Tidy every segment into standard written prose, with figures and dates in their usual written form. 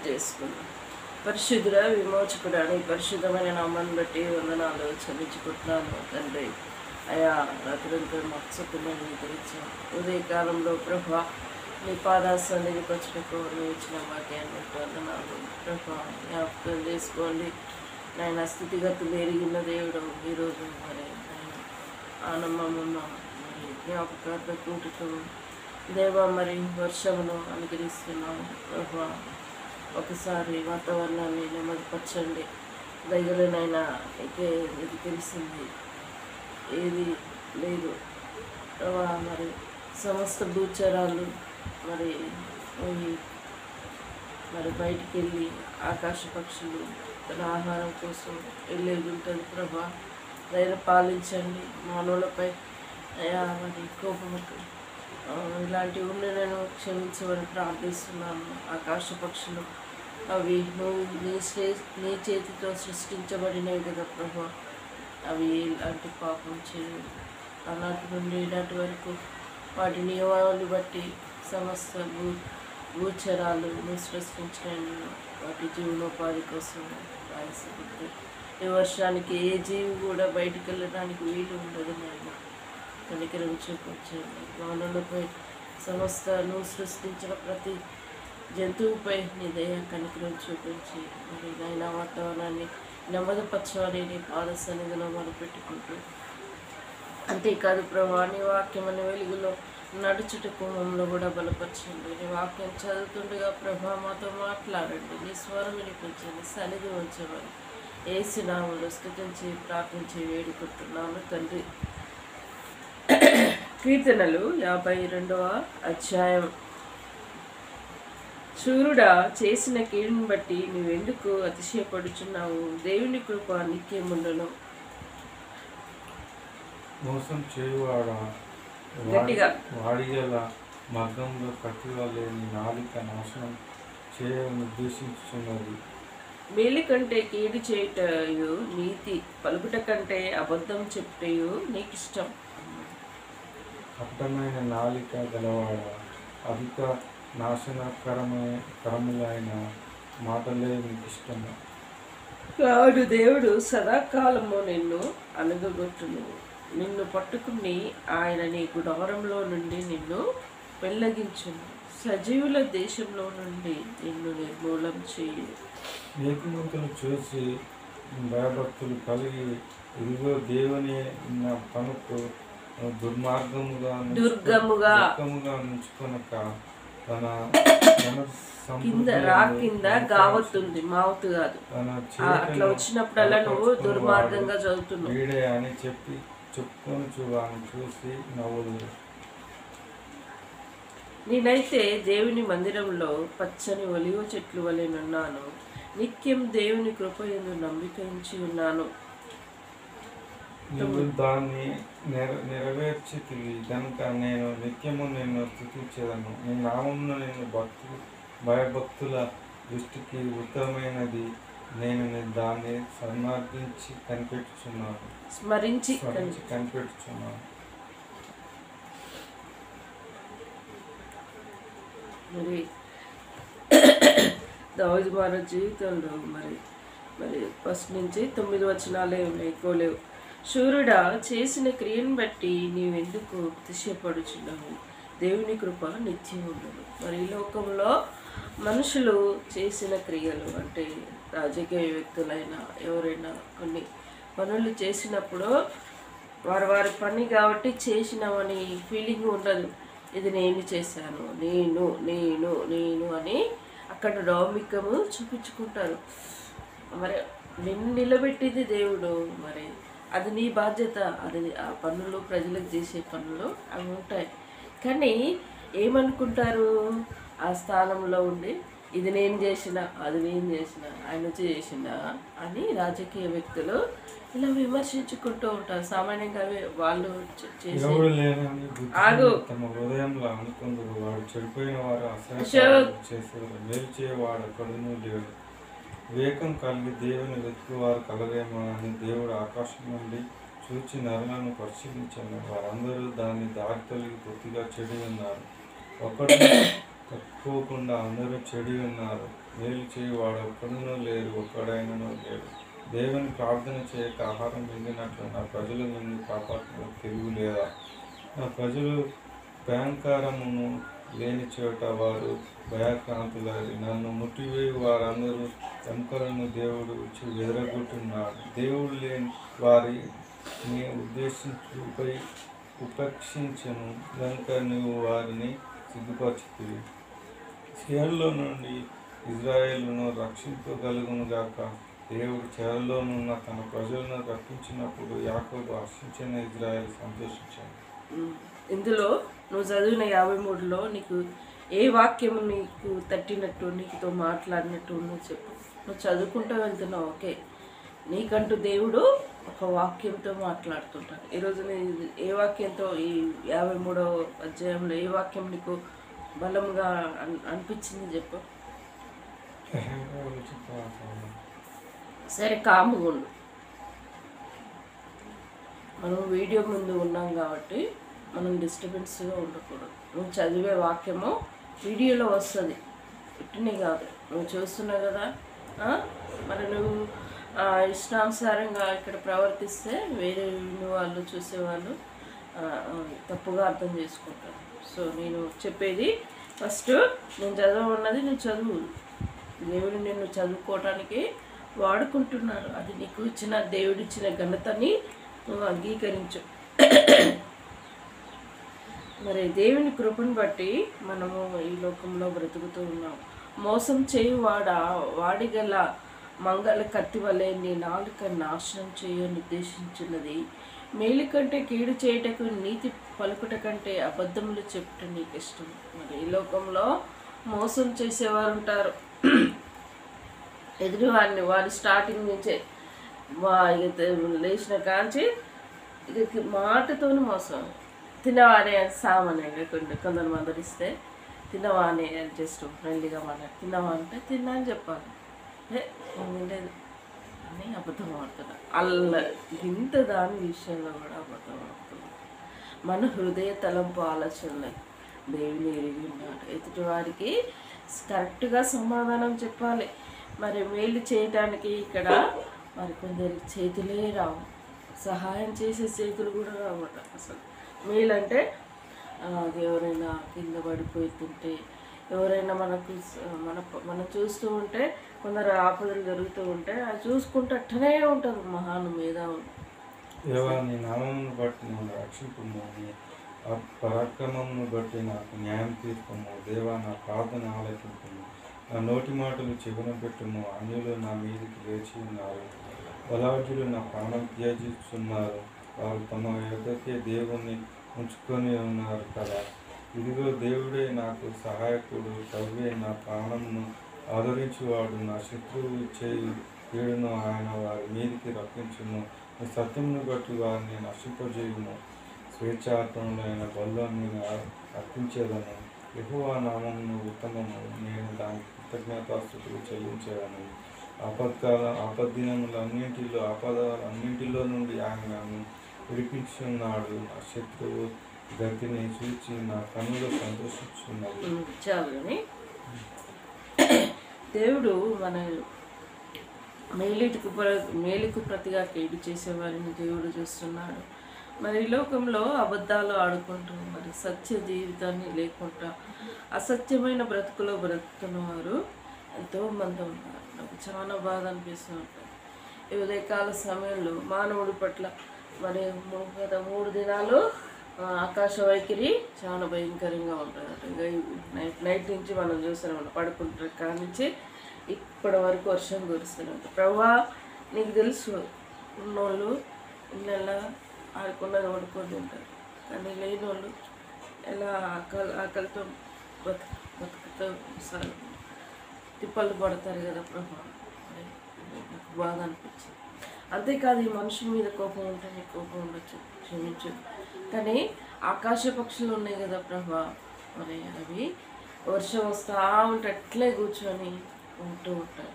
చేసుకుందాం. పరిశుద్ధుడ విమోచకుడా నీ పరిశుద్ధమైన నామాన్ని బట్టి వందనాలు చెల్లించుకుంటున్నాను తండ్రి. అయా రాత్రంతా మత్సకులను గురించాం. ఉదయకాలంలో ప్రభా నీ పాదాసన్నిధికి వచ్చినకు నువ్వు ఇచ్చిన వాక్యాన్ని బట్టి వందనాలు ప్రభా. జ్ఞాపకం చేసుకోండి నాయన. స్థితిగతులు ఎరిగిన దేవుడు ఈరోజు మరి ఆనందమున్న మరి జ్ఞాపకార్థ కూటుతో దేవ మరి వర్షమును అనుగ్రహిస్తున్నాము ప్రభా. ఒకసారి వాతావరణాన్ని నెమ్మదిపరచండి దగ్గరనైనా అయితే ఇది తెలిసింది ఏది లేదు ప్రభా. మరి సమస్త భూచరాలు మరి బయటికి వెళ్ళి ఆకాశ పక్షులు తన ఆహారం కోసం వెళ్ళేది ఉంటుంది ప్రభా. దయ పాలించండి మానవులపై. అయా మరి కోపముకు ఇలాంటివి ఉండి నేను క్షమించమని ప్రార్థిస్తున్నాను. ఆకాశ పక్షులు అవి నువ్వు నీ చేతితో సృష్టించబడినవి కదా ప్రభా. అవి ఇలాంటి పాపం చేయవు. అలాంటి నుండి ఇలాంటి వరకు వాటి నియమాలను బట్టి సమస్త భూచరాలు నువ్వు సృష్టించిన వాటి జీవనోపాధి కోసం రాయసబుద్ధి. ఈ వర్షానికి ఏ జీవి కూడా బయటికి వెళ్ళడానికి వీలు ఉండదు. నేను కనికరం చూపించండి. మానవులపై సమస్త నువ్వు సృష్టించిన ప్రతి జంతువుపై నీ దయ కనికరం చూపించి మరి నైనా వాతావరణాన్ని నెమ్మదిపరచాలని నీ పాద సన్నిధిలో మొదలుపెట్టుకుంటూ, అంతేకాదు ప్రభా నీ వాక్యం అనే వెలుగులో నడుచుటకు మమ్మల్ని కూడా బలపరచండి. నీ వాక్యం చదువుతుండగా ప్రభా మాతో మాట్లాడండి. నీ స్వరం వినిపించండి. సన్నిధి ఉంచమని యేసు నామములో స్తుతించి ప్రార్థించి వేడుకుంటున్నాను తండ్రి. కీర్తనలు 52వ అధ్యాయం. శూరుడా చేసిన కీడుని బట్టి నువ్వెందుకు అతిశయపడుచున్నావు? దేవుని కృప నిత్యముండును. మోసం చేయువాడా గట్టిగా వాడిగల మగ్గంలో కట్టివలేని నాలిక నాశనం చేయని ఉద్దేశించున్నది. మేలు కంటే కీడు చేయుటయు నీతి, పలుకుట కంటే అబద్ధం చెప్పుటయు నీకు ఇష్టం. కపటమైన నాలిక గలవాడా అధిక నాశనకరములైన మాటలే నీకు ఇష్టము. కాడు దేవుడు సదాకాలము నిన్ను అనుగొట్టును. నిన్ను పట్టుకుని ఆయన నీ గుడారంలో నుండి నిన్ను పెళ్ళగించును. సజీవుల దేశంలో నుండి నిన్ను నిర్మూలం చేయు. నీతిమంతులు చూసి భయభక్తులు కలిగి ఇదిగో దేవుని నా పనుకు దుర్గముగా నుంచుకొనక తన కింద గావత్తుంది, మావుతు కాదు. అట్లా వచ్చినప్పుడల్లా నువ్వు దుర్మార్గంగా చదువుతున్నావు. వీడే అని చెప్పుకొని చూసి నవ్వులు. నేనైతే దేవుని మందిరంలో పచ్చని ఒలివ చెట్లు వలెనున్నాను. నిత్యం దేవుని కృపయందు నమ్మిక ఉంచి ఉన్నాను. నువ్వు దాన్ని నెరవేర్చితివి కనుక నేను నిత్యము నిన్ను స్తుతించెదను. నీ నామమున నేను భయభక్తుల దృష్టికి ఉత్తమమైనది. నేను దాన్ని స్మరించి కనిపెట్టుచున్నాను. మరి దావీదు మహారాజు జీవితంలో మరి ఫస్ట్ నుంచి 9 వచనాలే ఉన్నాయి, ఎక్కువ లేవు. శూరుడా చేసిన క్రియను బట్టి నీవెందుకు అతిశయపడుచున్నావు? దేవుని కృప నిత్యం ఉండదు. మరి ఈ లోకంలో మనుషులు చేసిన క్రియలు అంటే రాజకీయ వ్యక్తులైనా ఎవరైనా కొన్ని పనులు చేసినప్పుడు వారి పని కాబట్టి చేసినామని ఫీలింగ్ ఉండదు. ఇది నేను చేశాను, నేను నేను నేను అని అక్కడ డౌమికము చూపించుకుంటారు. మరి నిన్ను నిలబెట్టింది దేవుడు. మరి అది నీ బాధ్యత. అది ఆ పనులు ప్రజలకు చేసే పనులు అవి ఉంటాయి. కానీ ఏమనుకుంటారు? ఆ స్థానంలో ఉండి ఇది నేను చేసిన, అది నేను చేసిన, ఆయన చేసిన అని రాజకీయ వ్యక్తులు ఇలా విమర్శించుకుంటూ ఉంటారు. సామాన్యంగా వాళ్ళు తమ హృదయంలో అనుకుందరు వాడు చెడిపోయిన వారు చేసేవారు మేలు చేయవాడు కడును లేడు. వివేకం కలిగి దేవుని వెతుకువారు కలరేమో అని దేవుడు ఆకాశం నుండి చూచి నరులను పరిశీలించాను. వారందరూ దాన్ని దారి తొలగి కొద్దిగా చెడి ఉన్నారు. ఒకడు తప్పుకోకుండా అందరూ చెడి ఉన్నారు. మేలు చేయువాడు ఒక్కడునూ లేరు, ఒక్కడైనను లేడు. దేవుని ప్రార్థన చేయక ఆహారం మింగినట్లు నా ప్రజల నుండి కాపాడుతున్న తెలివి లేదా? నా ప్రజలు భయంకరమును లేని చోట వారు భయక్రాంతులరి. నన్ను ముట్టివేయి వారందరూ ఎముకలను దేవుడు ఇచ్చి వెదరగొట్టున్నాడు. దేవుడు లేని వారిని ఉపేక్షించను కనుక నువ్వు వారిని సిగ్గుపరచుతివి. సియోనులో నుండి ఇజ్రాయేలును రక్షింపగలుగును గాక. దేవుడు చెరలోనున్న తన ప్రజలను రక్షించినప్పుడు యాకోబు హర్షించిన, ఇజ్రాయేల్ సంతోషించాడు. ఇందులో నువ్వు చదివిన 53లో నీకు ఏ వాక్యం నీకు తట్టినట్టు, నీకుతో మాట్లాడినట్టు నువ్వు చెప్పు. నువ్వు చదువుకుంటూ వెళ్తున్నావు, ఓకే. నీకంటూ దేవుడు ఒక వాక్యంతో మాట్లాడుతుంటాడు. ఈరోజు ఏ వాక్యంతో ఈ 53వ అధ్యాయంలో ఏ వాక్యం నీకు బలంగా అనిపించింది చెప్పు. సరే, కాముగా ఉండు. మనం వీడియో ముందు ఉన్నాం కాబట్టి మనం డిస్టర్బెన్స్గా ఉండకూడదు. నువ్వు చదివే వాక్యము వీడియోలో వస్తుంది, ఇట్టునే కాదు. నువ్వు చూస్తున్నావు కదా, మరి నువ్వు ఇష్టానుసారంగా ఇక్కడ ప్రవర్తిస్తే వేరే వాళ్ళు చూసేవాళ్ళు తప్పుగా అర్థం చేసుకుంటారు. సో నేను చెప్పేది ఫస్ట్, నేను చదవన్నది నువ్వు చదువు. దేవుడు నిన్ను చదువుకోవటానికి వాడుకుంటున్నారు. అది నీకు ఇచ్చిన దేవుడిచ్చిన ఘనతని నువ్వు అంగీకరించు. మరి దేవుని కృపను బట్టి మనము ఈ లోకంలో బ్రతుకుతూ ఉన్నాం. మోసం వాడిగల మంగళ కత్తి వలె నీ నాలుక నాశనం చేయ నిర్దేశించినది. మేలు కంటే కీడు చేయటకు, నీతి పలుకుట కంటే అబద్ధములు చెప్పుట నీకు ఇష్టం. మరి ఈ లోకంలో మోసం చేసేవారు ఉంటారు. ఎదురువారిని వారు స్టార్టింగ్ నుంచే లేచిన కాంచి ఇక మాటతోని మోసం. తినవానే సామాన్యంగా కొందరు మందరిస్తే తినవానే జస్ట్ ఫ్రెండ్లీగా మాట్లాడి తినవా అంటే తిన్నా అని చెప్పాలి. లేదు అని అబద్ధం ఆడుతున్నా. ఇంత దాని విషయంలో కూడా అబద్ధం ఆడుతున్నా. మన హృదయ తలంపు ఆలోచనలే దేవుని ఎరిగి ఉన్నాడు. ఎదుటి వారికి కరెక్ట్గా సమాధానం చెప్పాలి. మరి మేలు చేయటానికి ఇక్కడ మరి కొందరికి చేతులే రావు, సహాయం చేసే చేతులు కూడా రావట. అసలు మేలంటే ఎవరైనా కింద పడిపోతుంటే, ఎవరైనా మనం చూస్తూ ఉంటే, కొందరు ఆపదలు జరుగుతూ ఉంటే అది చూసుకుంటే అట్టనే ఉంటారు మహాను మేధావులు. నీ నామమును బట్టి నన్ను రక్షింపుము, నీ పరాక్రమమును బట్టి నాకు న్యాయం తీర్పుము. దేవా, నా ప్రార్థన ఆలకింపుము, నా నోటి మాటలు చెవున పెట్టుము. అన్యులు నా మీదకి లేచి ఉన్నారు, బలాఢ్యులు నా ప్రాణం త్యజిస్తున్నారు. వారు తమ యొద్దకే దేవుణ్ణి ఉంచుకొని ఉన్నారు కదా. ఇదిగో దేవుడే నాకు సహాయకుడు, తవ్వే నా ప్రాణమును ఆదరించువాడు. నా శత్రువు చేయి కీడును ఆయన వారి మీదికి రప్పించును. నీ సత్యమును బట్టి వారిని నశింపజేయును. స్వేచ్ఛార్థములైన బలులను నేను అర్పించేదను. యెహోవా నామమును ఉత్తమము, నేను దానికి కృతజ్ఞతాస్తుతులు చెల్లించేదను. ఆపదలన్నింటిలో నుండి ఆయన నన్ను విడిపించున్నాడు. నా శత్రువు గతిని చూచి నా కన్నులు సంతోషించున్నది. చాలు. దేవుడు మన మేలుకు ప్రతిగా కీడు చేసేవారిని దేవుడు చూస్తున్నాడు. మరి ఈ లోకంలో అబద్ధాలు ఆడుకుంటూ, మరి సత్య జీవితాన్ని లేకుండా అసత్యమైన బ్రతుకులో బ్రతుకుతున్న వారు ఎంతోమంది ఉన్నారు. నాకు చాలా బాధ అనిపిస్తూ ఉంటుంది. ఈ ఉదయకాల సమయంలో మానవుడి పట్ల మరి గత 3 దినాలు ఆకాశ వైఖరి చాలా భయంకరంగా ఉంటుంది. నైట్ నుంచి మనం చూస్తున్నాం, పడుకుంటారు కాడి నుంచి ఇప్పటి వరకు వర్షం కురుస్తూనే ఉంటుంది. ప్రభువా, నీకు తెలుసు, ఉన్నోళ్ళు ఇళ్ళల్లో ఆడుకున్నది పడుకొని ఉంటారు, కానీ లేని వాళ్ళు ఎలా ఆకలితో బతుకుతూ తిప్పలు పడతారు కదా ప్రభా. నాకు బాధ అనిపించింది. అంతేకాదు, ఈ మనుషుల మీద కోపం ఉంటే నీకు కోపం ఉండొచ్చు, క్షమించు. కానీ ఆకాశ పక్షులు ఉన్నాయి కదా ప్రభా, మరి అవి వర్షం వస్తూ ఉంటే అట్లే కూర్చొని ఉంటూ ఉంటాయి.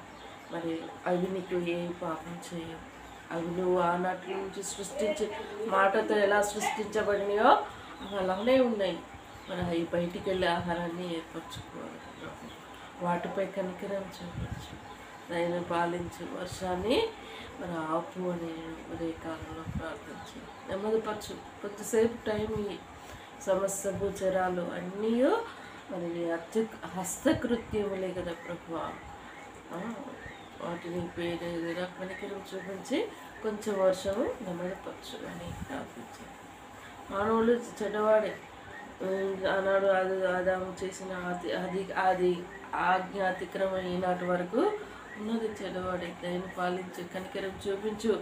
మరి అవి నీకు ఏ పాపం చేయవు. అవి నువ్వు ఆనాటి నుంచి సృష్టించి మాటతో ఎలా సృష్టించబడినాయో అవి అలానే ఉన్నాయి. మరి ఈ బయటికి వెళ్ళే ఆహారాన్ని ఏర్పరచుకోవాలి ప్రభు. వాటిపై కనికరం చూపించు, దయను పాలించు, వర్షాన్ని మరి ఆపు అని మరి కాలంలో ప్రార్థించు, నెమ్మదిపరచు. కొద్దిసేపు టైం ఈ సమస్య భూచరాలు అన్నీ మరి హస్తకృత్యములే కదా ప్రభు. వాటిని పేరు కనికరం చూపించి కొంచెం వర్షము నెమ్మదిపరచు అని ప్రార్థించారు. మానవులు చెడ్డవాడే. ఆనాడు ఆదాము చేసిన అది ఆజ్ఞ అతిక్రమం ఈనాటి వరకు ఉన్నది చెడ్డవాడే. దయను పాలించు, కనికరం చూపించు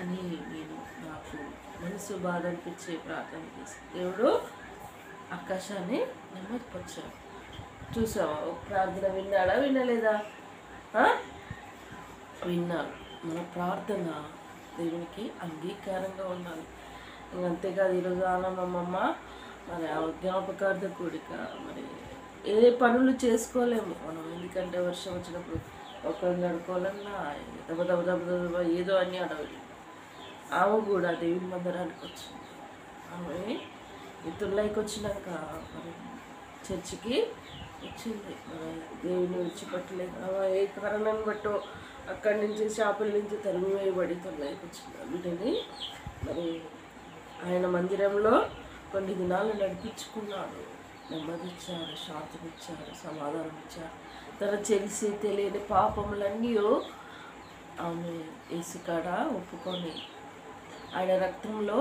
అని నేను నాకు మనసు బాధ అనిపించే ప్రార్థన చేశాను. దేవుడు ఆకాశాన్ని నెమ్మదిపరిచాడు. చూసావా? ఒక ప్రార్థన విన్నాడా, వినలేదా? విన్నాడు. మన ప్రార్థన దేవునికి అంగీకారంగా ఉండాలి. అంతేకాదు ఈరోజు ఆనందమ్మ మరి జ్ఞాపకార్థ కూడిక మరి ఏ పనులు చేసుకోలేము మనం. ఎందుకంటే వర్షం వచ్చినప్పుడు ఒకరిని నడుకోవాలన్నా దెబ్బ ఏదో అన్నీ అడవి. ఆమె కూడా దేవుని మందిరానికి వచ్చింది. ఆమె ఇతుల్లోకి వచ్చినాక మరి చర్చికి వచ్చింది. మరి దేవుని విడిచిపెట్టలేదు. ఆమె ఏ కారణాన్ని బట్టో అక్కడి నుంచి షాపుల నుంచి తరిమి వేయబడి తొలైకి వచ్చింది. వీటిని మరి ఆయన మందిరంలో కొన్ని దినాలు నడిపించుకున్నాడు. నెమ్మదిచ్చాడు, శాంతినిచ్చాడు, సమాధానం ఇచ్చాడు. తన తెలిసి తెలియని పాపములన్నీ ఆమె యేసుకాడ ఒప్పుకొని ఆయన రక్తంలో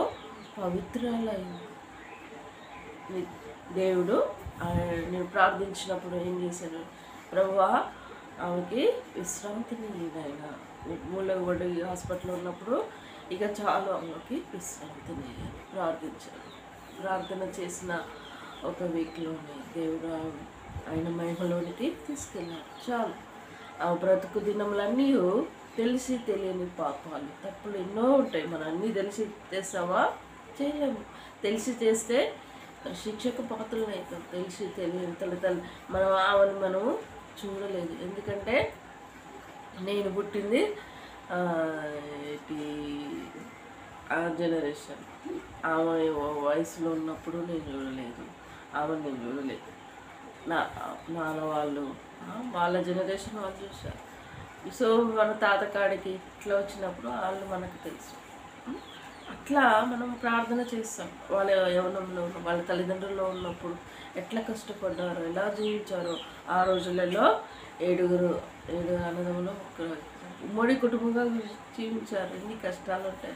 పవిత్రాలైంది. దేవుడు నేను ప్రార్థించినప్పుడు ఏం చేశాను? ప్రభువా, ఆమెకి విశ్రాంతిని ఆయన మూలగొడి హాస్పిటల్లో ఉన్నప్పుడు ఇక చాలు ఆమెకి విశ్రాంతిని ప్రార్థించాను. ప్రార్థన చేసిన ఒక వీక్లోనే దేవుడు ఆయన మహిమలోనికి తీసుకెళ్ళాడు. చాలు. ఆ బ్రతుకు దినములన్నీ తెలిసి తెలియని పాపాలు, తప్పులు ఎన్నో ఉంటాయి. మనం అన్నీ తెలిసి చేస్తావా? చేయలేము. తెలిసి చేస్తే శిక్షకు పాత్రలు అవుతాం. తెలిసి తెలియని తల్లి మనం ఆమెను మనము చూడలేదు. ఎందుకంటే నేను పుట్టింది ఆ జనరేషన్. ఆమె వయసులో ఉన్నప్పుడు నేను చూడలేదు, ఆమె నేను చూడలేదు. నాన్న వాళ్ళు వాళ్ళ జనరేషన్ వాళ్ళు చూశారు. సో మన తాతకాడికి ఇట్లా వచ్చినప్పుడు వాళ్ళు మనకు తెలుసు. అట్లా మనం ప్రార్థన చేస్తాం. వాళ్ళ యవ్వనంలో వాళ్ళ తల్లిదండ్రుల్లో ఉన్నప్పుడు ఎట్లా కష్టపడ్డారో, ఎలా జీవించారో. ఆ రోజులలో 7 అన్నదమ్ములు ఉమ్మడి కుటుంబంగా జీవించారు. ఎన్ని కష్టాలు ఉంటాయి,